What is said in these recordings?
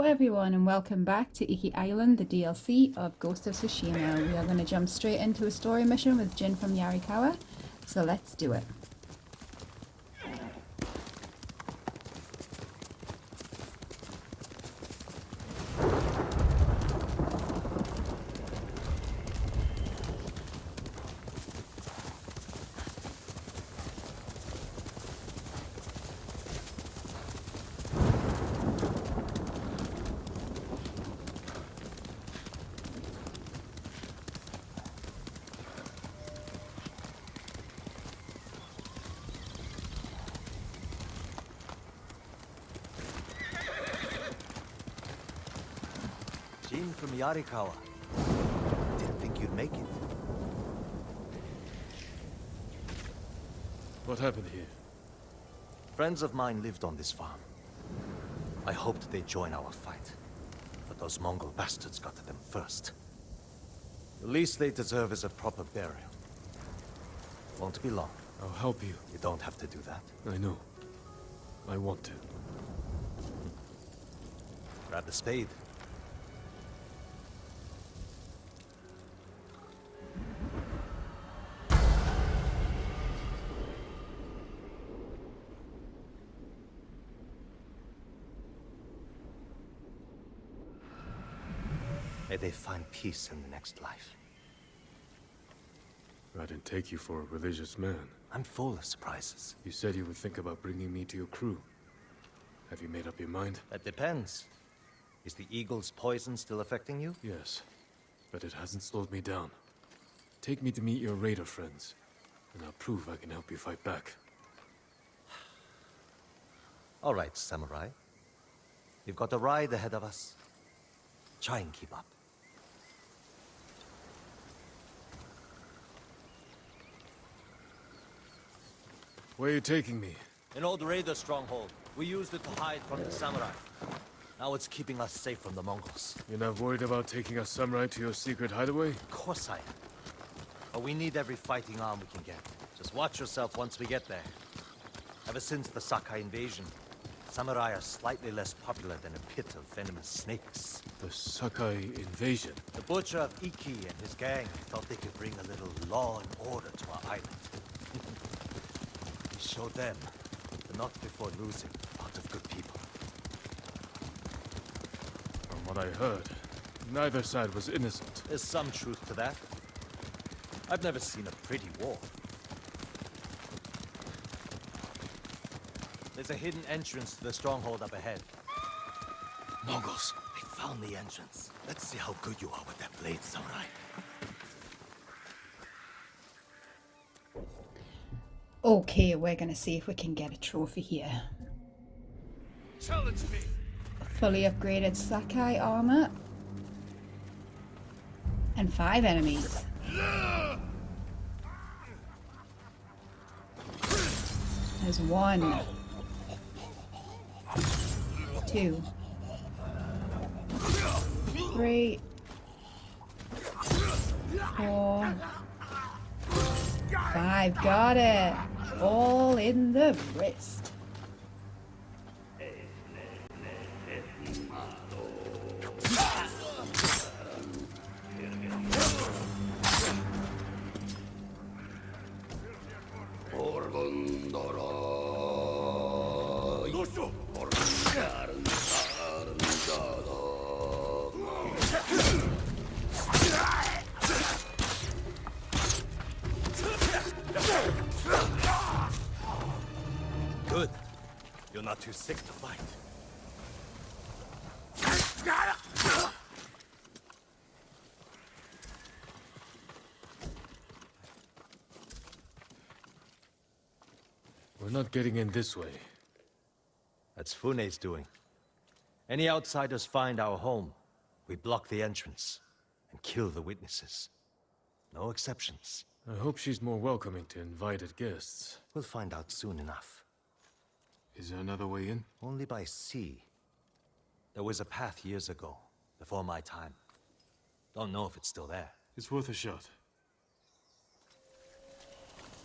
everyone and welcome back to Iki Island, the DLC of Ghost of Tsushima. We are going to jump straight into a story mission with Jin from Yarikawa, so let's do it. Jin from Yarikawa. Didn't think you'd make it. What happened here? Friends of mine lived on this farm. I hoped they'd join our fight, but those Mongol bastards got to them first. The least they deserve is a proper burial. Won't be long. I'll help you. You don't have to do that. I know. I want to. Grab the spade. May they find peace in the next life. I didn't take you for a religious man. I'm full of surprises. You said you would think about bringing me to your crew. Have you made up your mind? That depends. Is the eagle's poison still affecting you? Yes, but it hasn't slowed me down. Take me to meet your raider friends, and I'll prove I can help you fight back. All right, samurai. We've got a ride ahead of us. Try and keep up. Where are you taking me? An old raider stronghold. We used it to hide from the samurai. Now it's keeping us safe from the Mongols. You're not worried about taking a samurai to your secret hideaway? Of course I am. But we need every fighting arm we can get. Just watch yourself once we get there. Ever since the Sakai invasion, samurai are slightly less popular than a pit of venomous snakes. The Sakai invasion? The butcher of Iki and his gang thought they could bring a little law and order to our island. We showed them, but not before losing a lot of good people. From what I heard, neither side was innocent. There's some truth to that. I've never seen a pretty war. There's a hidden entrance to the stronghold up ahead. Mongols, they found the entrance. Let's see how good you are with that blade, samurai. Okay, we're going to see if we can get a trophy here. Challenge me! Fully upgraded Sakai armor. And 5 enemies. There's 1. 2. 3. 4. 5. Got it. All in the wrist. Good. You're not too sick to fight. We're not getting in this way. That's Fune's doing. Any outsiders find our home, we block the entrance and kill the witnesses. No exceptions. I hope she's more welcoming to invited guests. We'll find out soon enough. Is there another way in? Only by sea. There was a path years ago, before my time. Don't know if it's still there. It's worth a shot.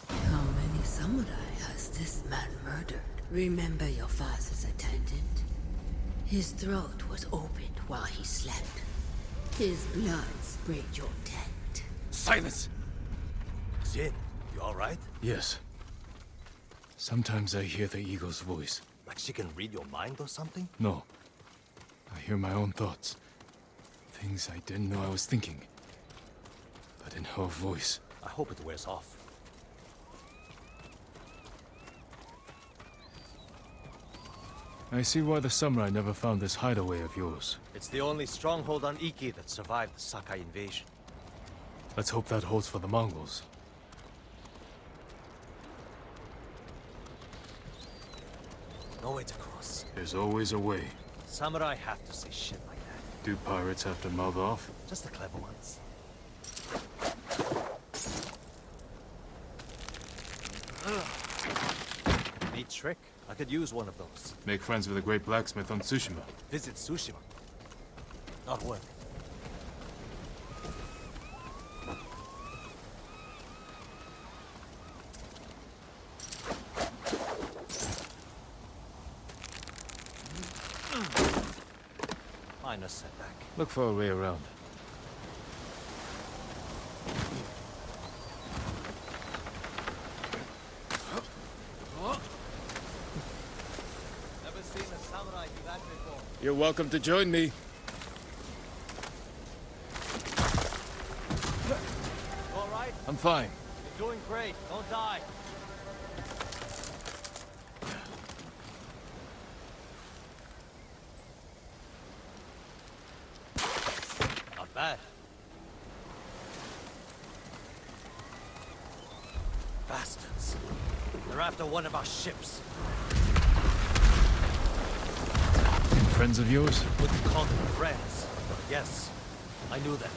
How many samurai has this man murdered? Remember your father's attendant? His throat was opened while he slept. His blood sprayed your tent. Silence! Jin, you alright? Yes. Sometimes I hear the eagle's voice. Like she can read your mind or something? No. I hear my own thoughts. Things I didn't know I was thinking. But in her voice. I hope it wears off. I see why the samurai never found this hideaway of yours. It's the only stronghold on Iki that survived the Sakai invasion. Let's hope that holds for the Mongols. No way to cross. There's always a way. Samurai have to say shit like that. Do pirates have to mouth off? Just the clever ones. Neat trick. I could use one of those. Make friends with a great blacksmith on Tsushima. Visit Tsushima. Not worth it. Minor setback. Look for a way around. Never seen a samurai do that before. You're welcome to join me. You alright? I'm fine. You're doing great. Don't die. Not bad. Bastards. They're after one of our ships. Friends of yours? Wouldn't call them friends, but yes, I knew them.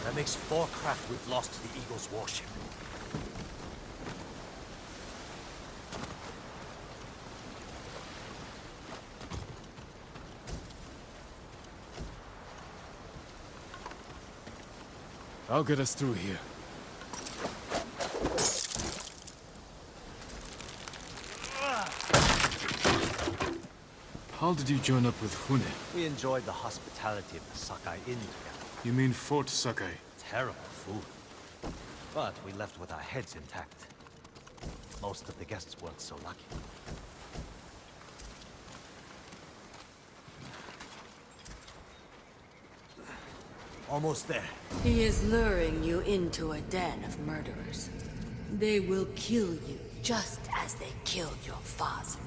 That makes 4 craft we've lost to the Eagle's warship. I'll get us through here. How did you join up with Fune? We enjoyed the hospitality of the Sakai Inn together. You mean Fort Sakai? Terrible food. But we left with our heads intact. Most of the guests weren't so lucky. Almost there. He is luring you into a den of murderers. They will kill you just as they killed your father.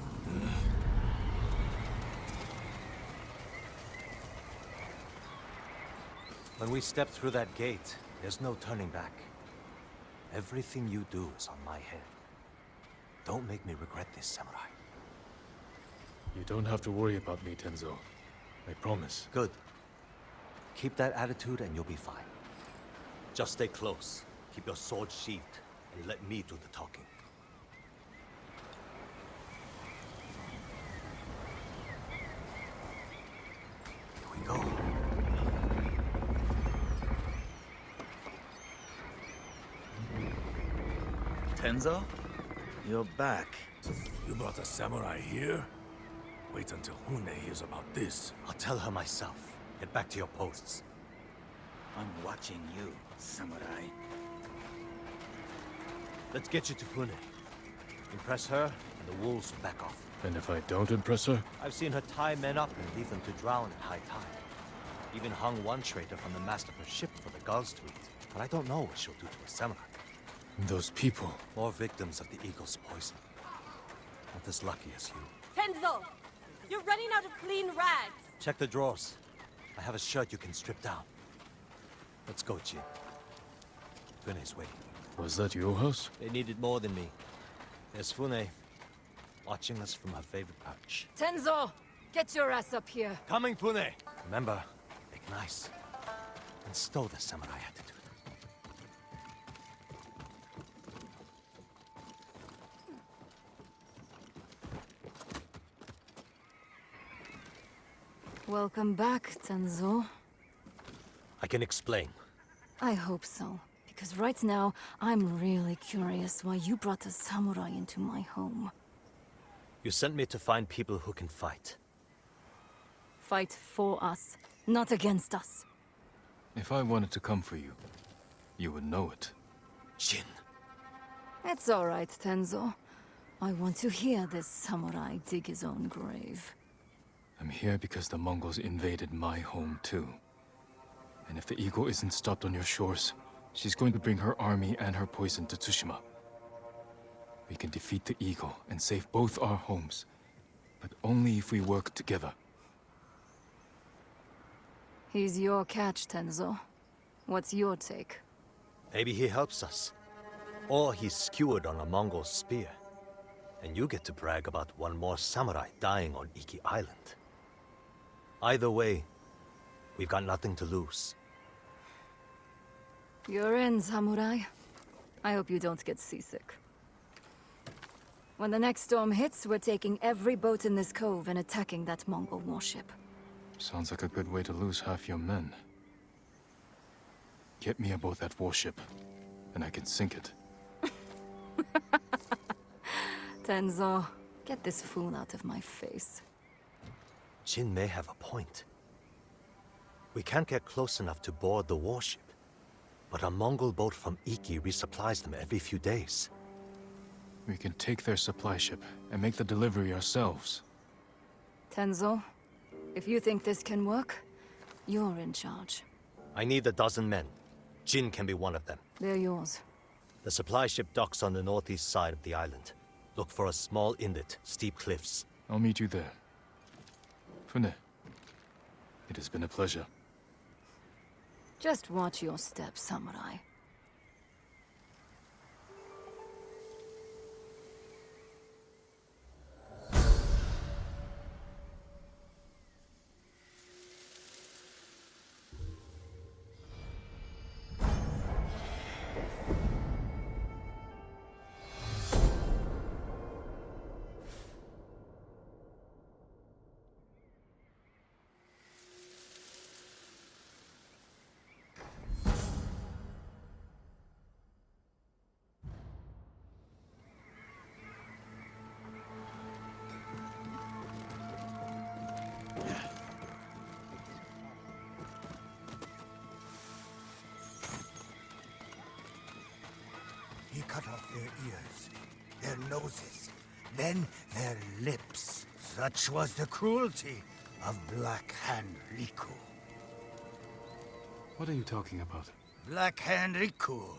When we step through that gate, there's no turning back. Everything you do is on my head. Don't make me regret this, samurai. You don't have to worry about me, Tenzo. I promise. Good. Keep that attitude and you'll be fine. Just stay close. Keep your sword sheathed, and let me do the talking. Here we go. Tenzo? You're back. You brought a samurai here? Wait until Fune hears about this. I'll tell her myself. Get back to your posts. I'm watching you, samurai. Let's get you to Fune. Impress her, and the wolves will back off. And if I don't impress her? I've seen her tie men up and leave them to drown at high tide. Even hung one traitor from the mast of her ship for the gulls to eat. But I don't know what she'll do to a samurai. Those people. More victims of the eagle's poison. Not as lucky as you. Tenzo! You're running out of clean rags! Check the drawers. I have a shirt you can strip down. Let's go, Jin. Fune's waiting. Was that your house? They needed more than me. There's Fune, watching us from her favorite perch. Tenzo! Get your ass up here! Coming, Fune! Remember, make nice. And stow the samurai attitude. Welcome back, Tenzo. I can explain. I hope so. Because right now, I'm really curious why you brought a samurai into my home. You sent me to find people who can fight. fight for us, not against us. If I wanted to come for you, you would know it. Jin. It's all right, Tenzo. I want to hear this samurai dig his own grave. I'm here because the Mongols invaded my home too. And if the eagle isn't stopped on your shores, she's going to bring her army and her poison to Tsushima. We can defeat the eagle and save both our homes, but only if we work together. He's your catch, Tenzo. What's your take? Maybe he helps us. Or he's skewered on a Mongol spear. And you get to brag about one more samurai dying on Iki Island. Either way, we've got nothing to lose. You're in, samurai. I hope you don't get seasick. When the next storm hits, we're taking every boat in this cove and attacking that Mongol warship. Sounds like a good way to lose half your men. Get me aboard that warship, and I can sink it. Tenzo, get this fool out of my face. Jin may have a point. We can't get close enough to board the warship. But a Mongol boat from Iki resupplies them every few days. We can take their supply ship and make the delivery ourselves. Tenzo, if you think this can work, you're in charge. I need a dozen men. Jin can be one of them. They're yours. The supply ship docks on the northeast side of the island. Look for a small inlet, steep cliffs. I'll meet you there. Fune, it has been a pleasure. Just watch your step, samurai. He cut off their ears, their noses, then their lips. Such was the cruelty of Black Hand Riku. What are you talking about? Black Hand Riku,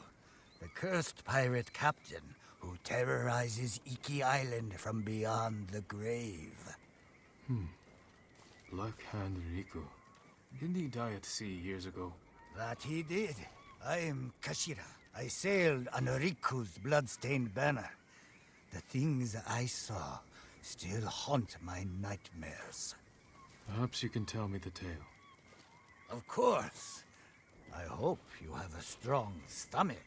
the cursed pirate captain who terrorizes Iki Island from beyond the grave. Black Hand Riku. Didn't he die at sea years ago? That he did. I am Kashira. I sailed under Riku's blood-stained banner. The things I saw still haunt my nightmares. Perhaps you can tell me the tale. Of course. I hope you have a strong stomach.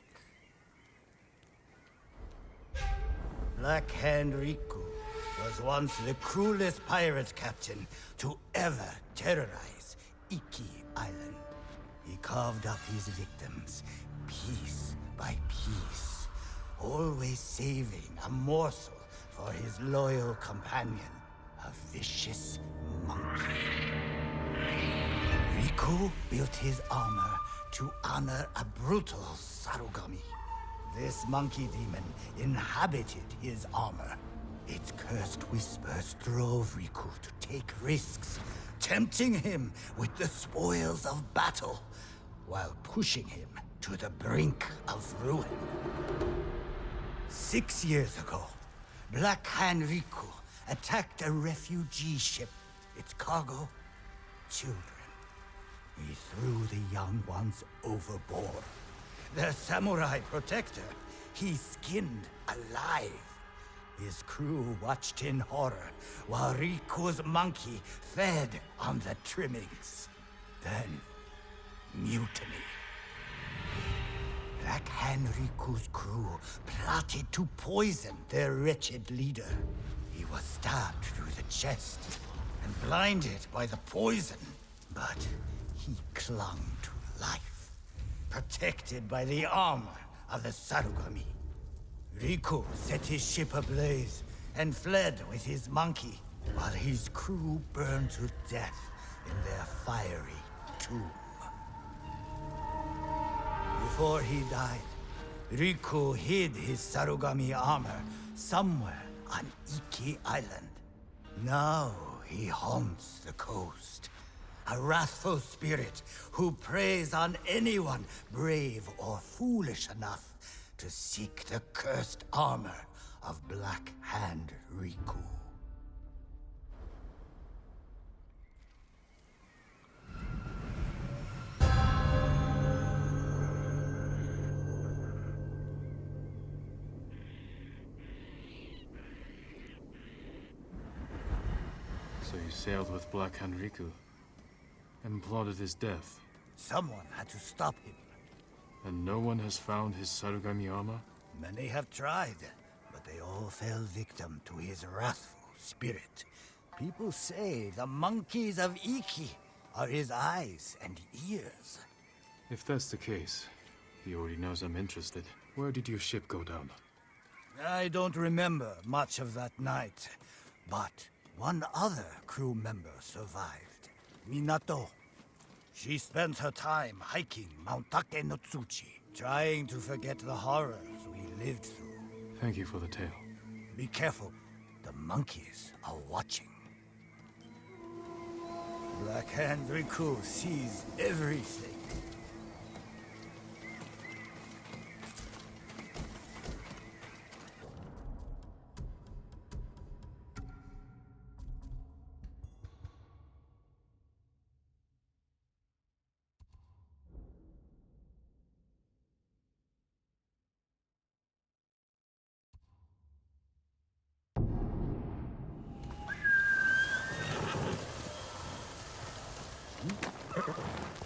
Black Hand Riku was once the cruelest pirate captain to ever terrorize Iki Island. He carved up his victims, piece by piece, always saving a morsel for his loyal companion, a vicious monkey. Riku built his armor to honor a brutal Sarugami. This monkey demon inhabited his armor. Its cursed whispers drove Riku to take risks, tempting him with the spoils of battle, while pushing him to the brink of ruin. 6 years ago, Black Hand Riku attacked a refugee ship. Its cargo, children. He threw the young ones overboard. The samurai protector, he skinned alive. His crew watched in horror while Riku's monkey fed on the trimmings. Then, mutiny. Black Hand Riku's crew plotted to poison their wretched leader. He was stabbed through the chest and blinded by the poison, but he clung to life, protected by the armor of the Sarugami. Riku set his ship ablaze and fled with his monkey, while his crew burned to death in their fiery tomb. Before he died, Riku hid his Sarugami armor somewhere on Iki Island. Now he haunts the coast, a wrathful spirit who preys on anyone brave or foolish enough to seek the cursed armor of Black Hand Riku. So you sailed with Black Hand Riku and plotted his death. Someone had to stop him. And no one has found his Sarugami armor? Many have tried, but they all fell victim to his wrathful spirit. People say the monkeys of Iki are his eyes and ears. If that's the case, he already knows I'm interested. Where did your ship go down? I don't remember much of that night, but one other crew member survived. Minato. She spent her time hiking Mount Take no Tsuchi, trying to forget the horrors we lived through. Thank you for the tale. Be careful. The monkeys are watching. Black Hand Riku sees everything.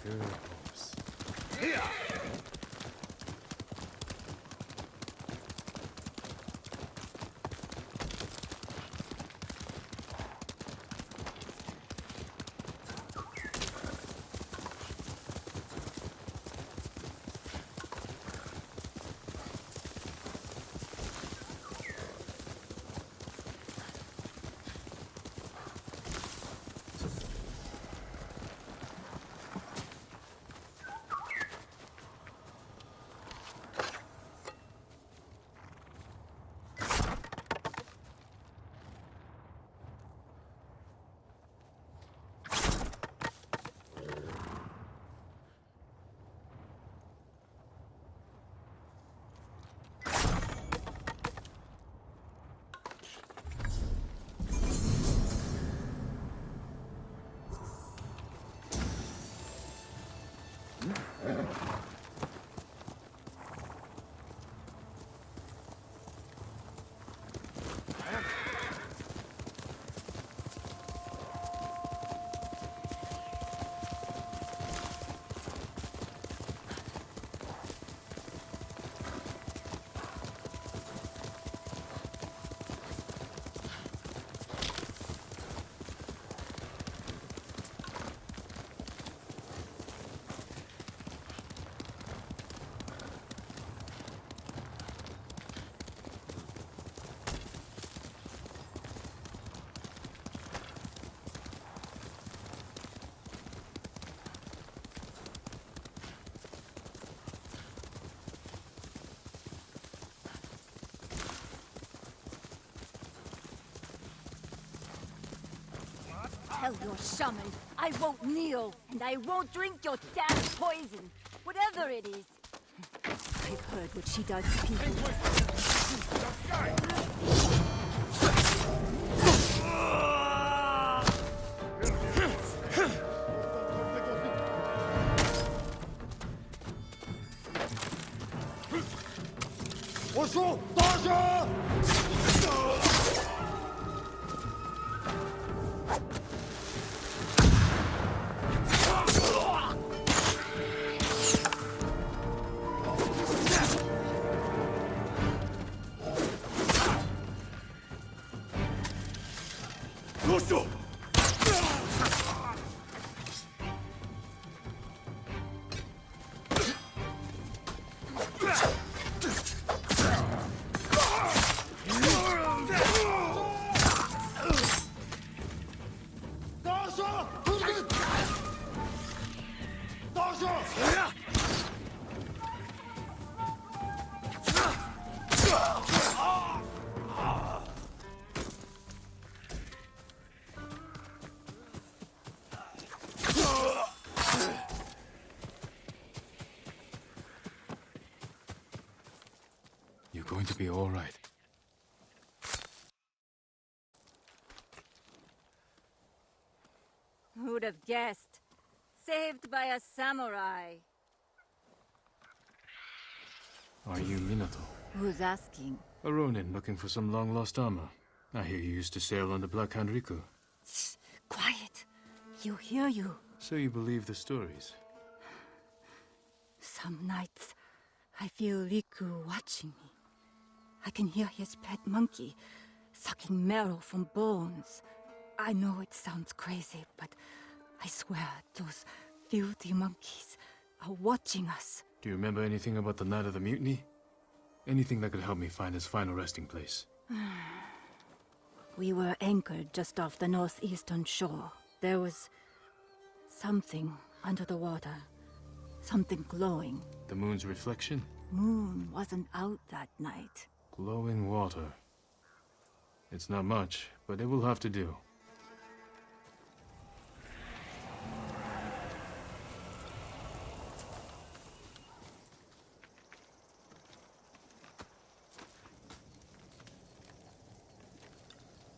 Good horse. Tell your shaman I won't kneel, and I won't drink your damn poison, whatever it is. I've heard what she does to people. You're going to be all right. Who'd have guessed? Saved by a samurai. Are you Minato? Who's asking? A ronin looking for some long-lost armor. I hear you used to sail on the Black Hand Riku. Shh, quiet. He'll hear you. So you believe the stories? Some nights, I feel Riku watching me. I can hear his pet monkey sucking marrow from bones. I know it sounds crazy, but I swear those filthy monkeys are watching us. Do you remember anything about the night of the mutiny? Anything that could help me find his final resting place? We were anchored just off the northeastern shore. There was something under the water. Something glowing. The moon's reflection? Moon wasn't out that night. Glowing water. It's not much, but it will have to do.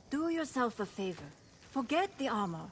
Do yourself a favor. Forget the armor.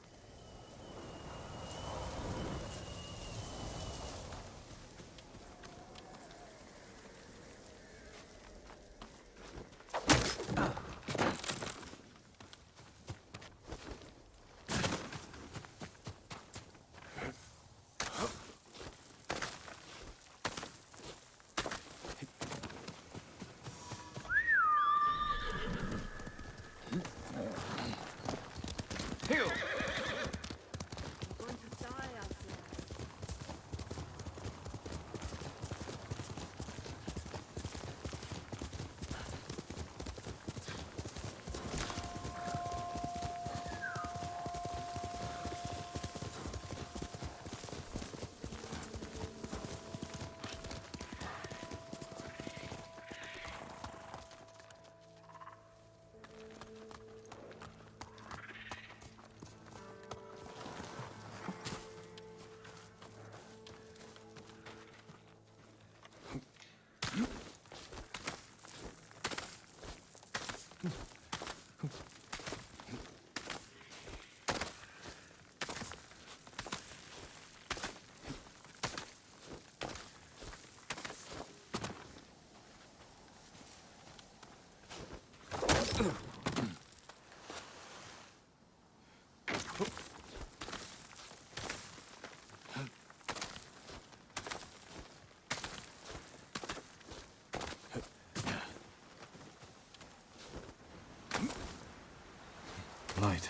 Light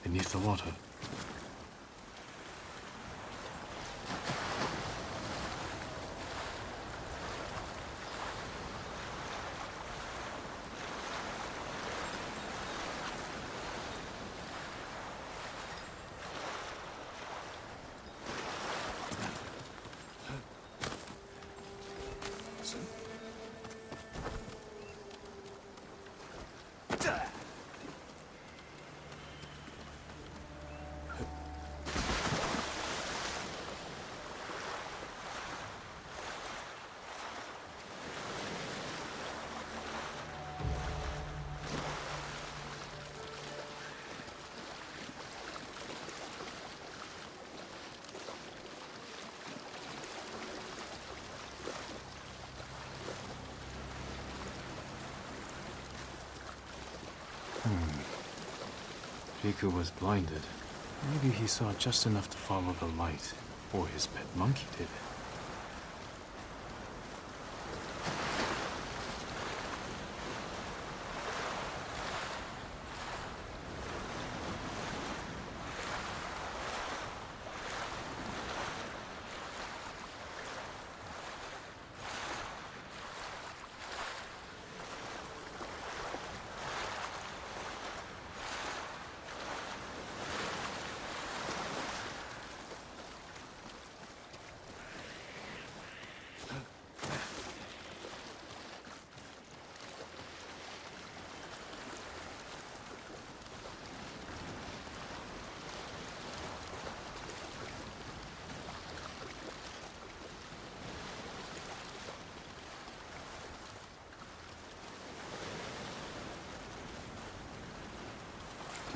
beneath the water. Riku was blinded. Maybe he saw just enough to follow the light, or his pet monkey did.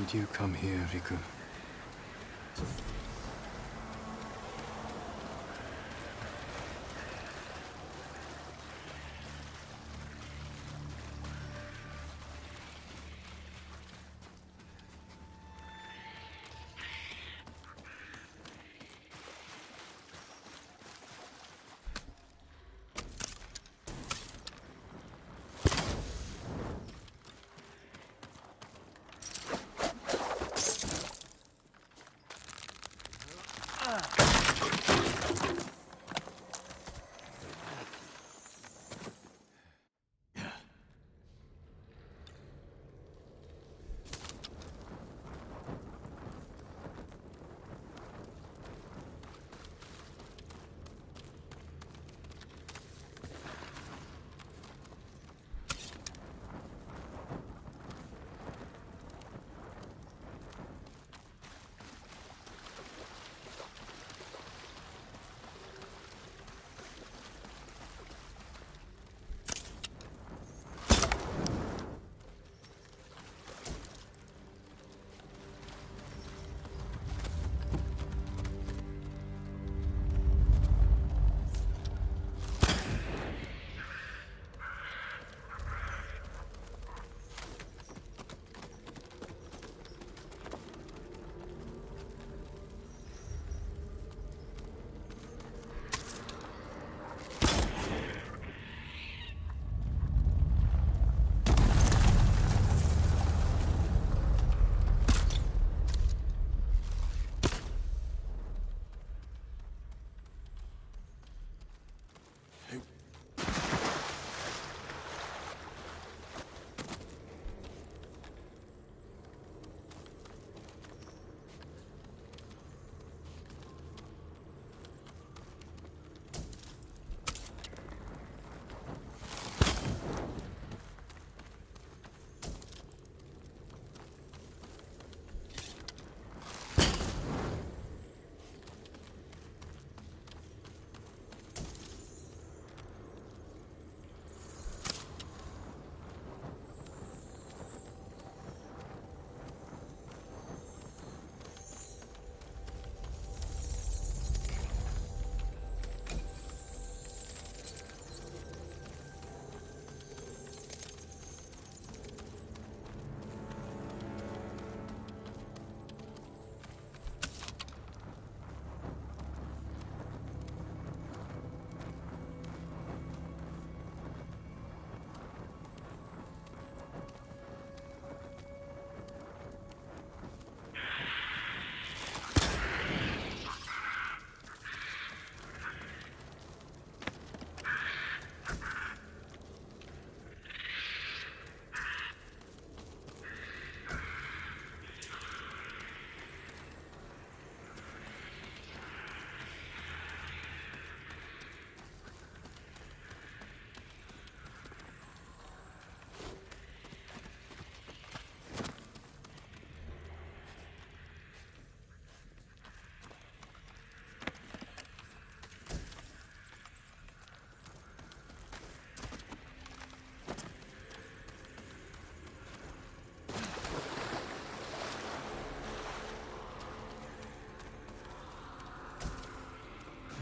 Did you come here, Riku?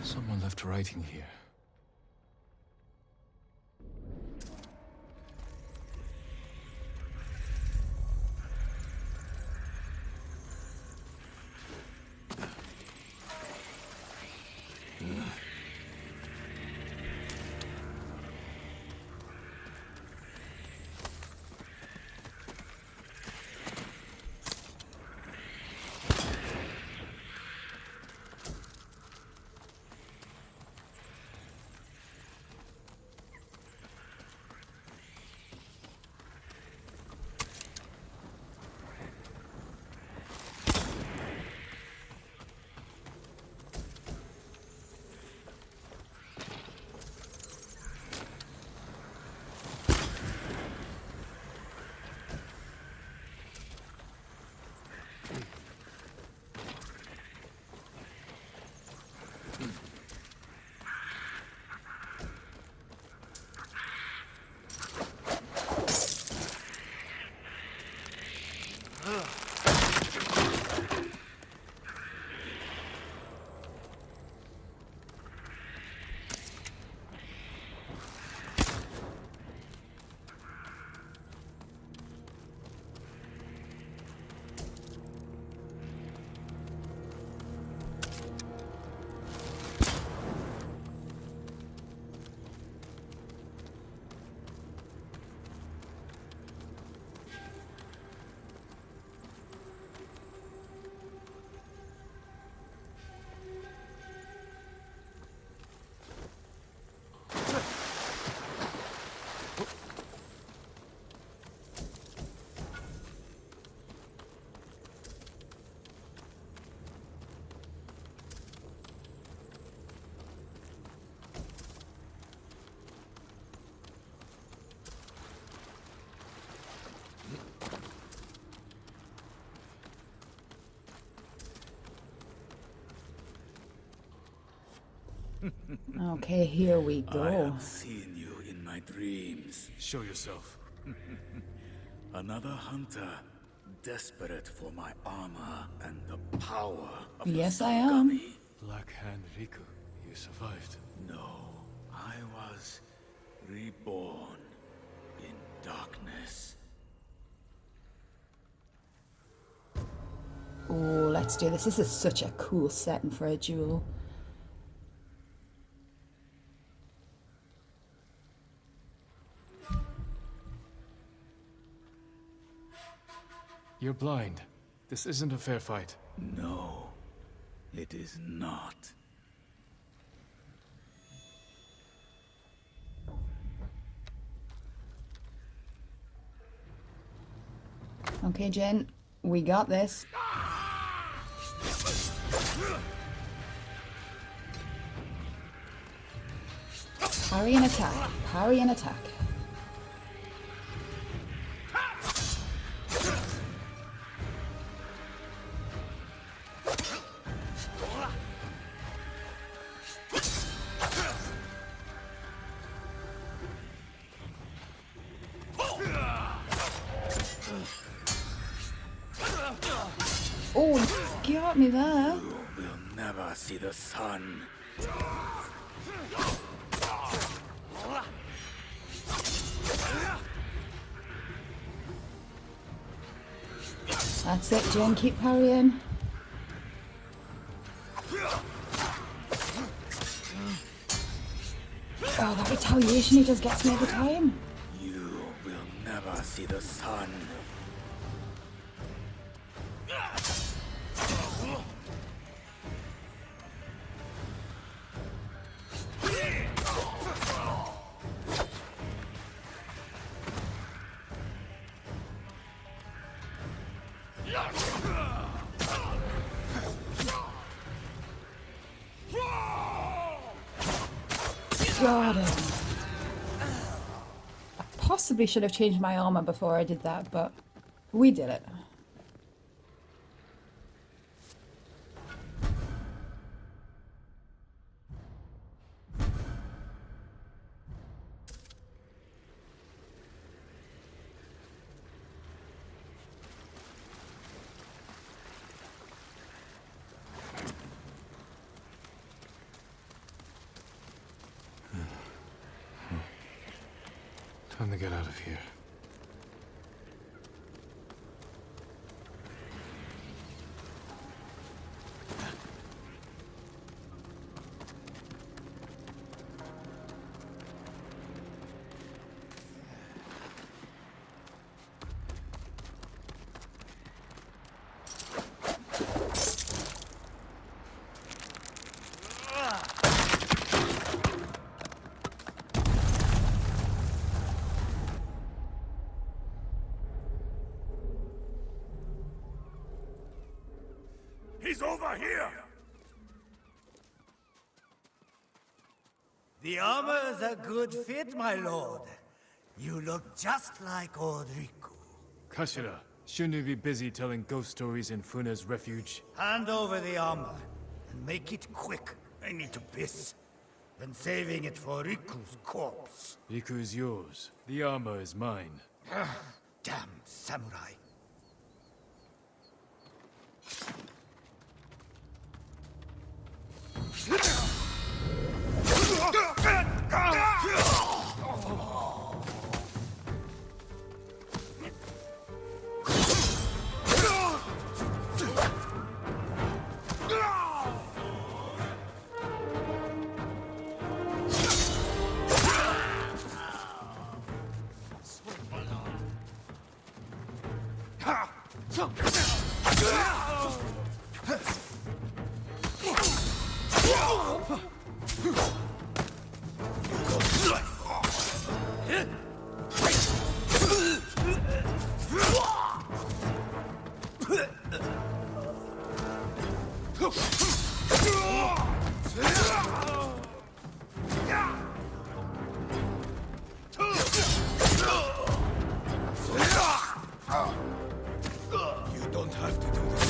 Someone left writing here. Okay, here we I go. have seen you in my dreams. Show yourself. Another hunter, desperate for my armor and the power of Yes, the I am. Sakugami. Black Hand Riku, you survived. No, I was reborn in darkness. Oh, let's do this. This is such a cool setting for a duel. You're blind. This isn't a fair fight. No, it is not. Okay, Jin, we got this. Parry and attack. Parry and attack. Oh, you got me there. You will never see the sun. That's it, Jin. Keep parrying. Oh, that retaliation he just gets me every time. You will never see the sun. Got him. I possibly should have changed my armor before I did that, but we did it. Time to get out of here. He's over here! The armor is a good fit, my lord. You look just like old Riku. Kashira, shouldn't you be busy telling ghost stories in Fune's refuge? Hand over the armor, and make it quick. I need to piss. Been saving it for Riku's corpse. Riku is yours. The armor is mine. Damn samurai. You don't have to do this.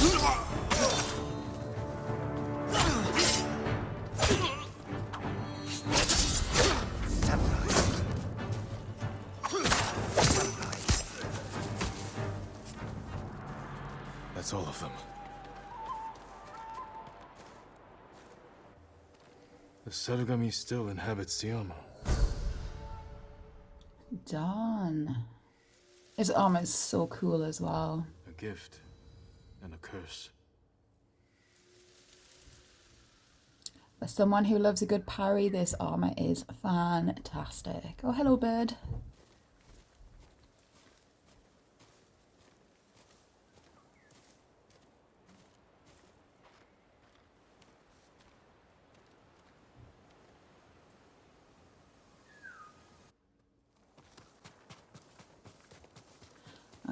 That's all of them. The Sarugami still inhabits Tiama. Darn. His armor is so cool as well. A gift and a curse. For someone who loves a good parry, this armor is fantastic. Oh, hello, bird.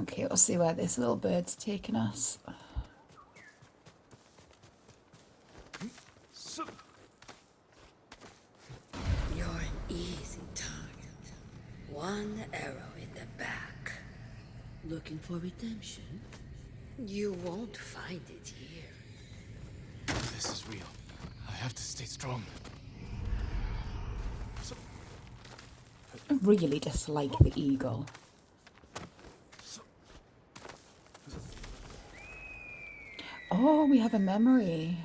Okay, we'll see where this little bird's taking us. You're an easy target. One arrow in the back. Looking for redemption? You won't find it here. This is real. I have to stay strong. I really dislike the eagle. Oh, we have a memory.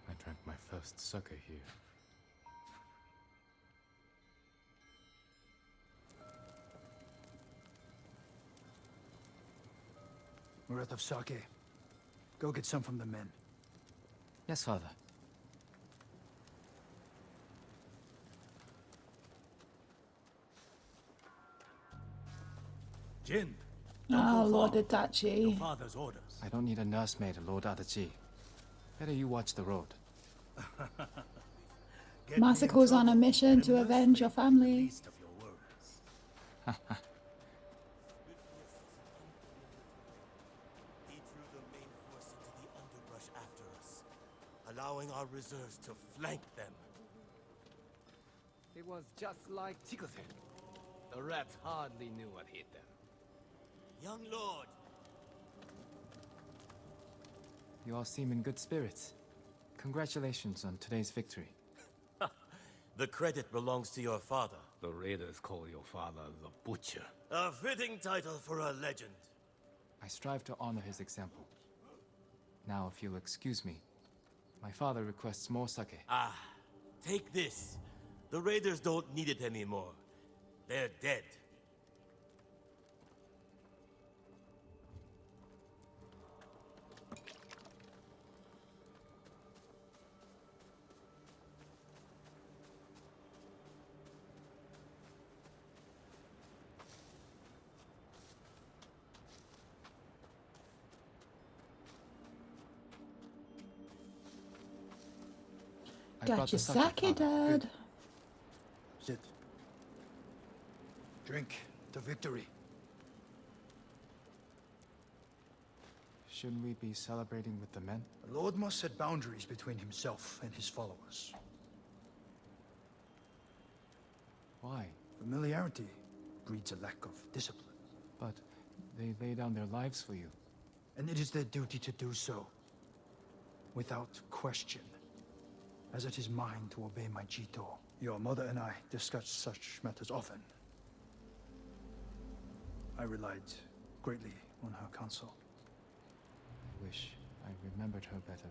I drank my first sake here. We're out of sake. Go get some from the men. Yes, father. Jin, Oh, Lord your Itachi. father's orders. I don't need a nursemaid, Lord Adachi. Better you watch the road. Get me in Masako's on a trouble, mission and to must avenge your make the family. least of your worries. He drew the main force into the underbrush after us, allowing our reserves to flank them. It was just like Chikose. The rats hardly knew what hit them. Young lord, You all seem in good spirits. Congratulations on today's victory. the credit belongs to your father. The raiders call your father the Butcher. A fitting title for a legend. I strive to honor his example. Now, if you'll excuse me, my father requests more sake. Ah, take this. The raiders don't need it anymore. They're dead. I brought Got the your sake, father. Dad. Sit. Drink to victory. Shouldn't we be celebrating with the men? The Lord must set boundaries between himself and his followers. Why? Familiarity breeds a lack of discipline. But they lay down their lives for you. And it is their duty to do so, without question, as it is mine to obey my Jito. Your mother and I discuss such matters often. I relied greatly on her counsel. I wish I remembered her better.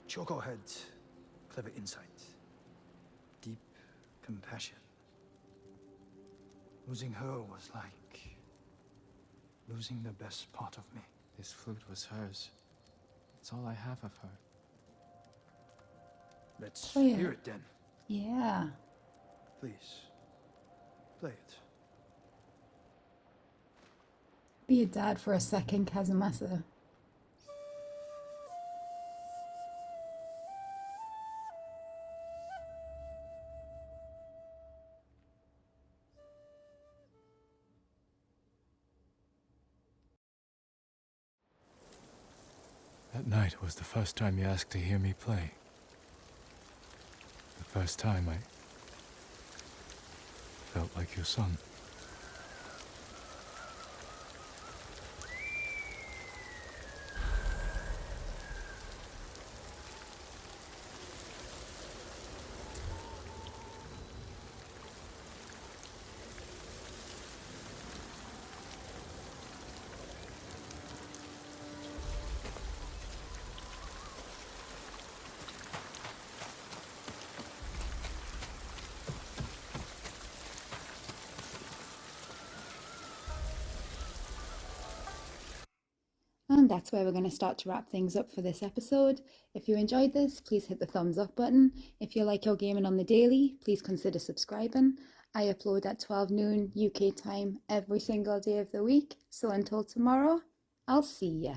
Choco had clever insight, deep compassion. Losing her was like losing the best part of me. This flute was hers. It's all I have of her. Let's Oh, yeah. hear it then. Yeah. Please, play it. Be a dad for a second, Kazumasa. That night was the first time you asked to hear me play. The first time I felt like your son. that's where we're going to start to wrap things up for this episode. If you enjoyed this, please hit the thumbs up button. If you like your gaming on the daily, please consider subscribing. I upload at 12 noon UK time every single day of the week. So until tomorrow, I'll see ya.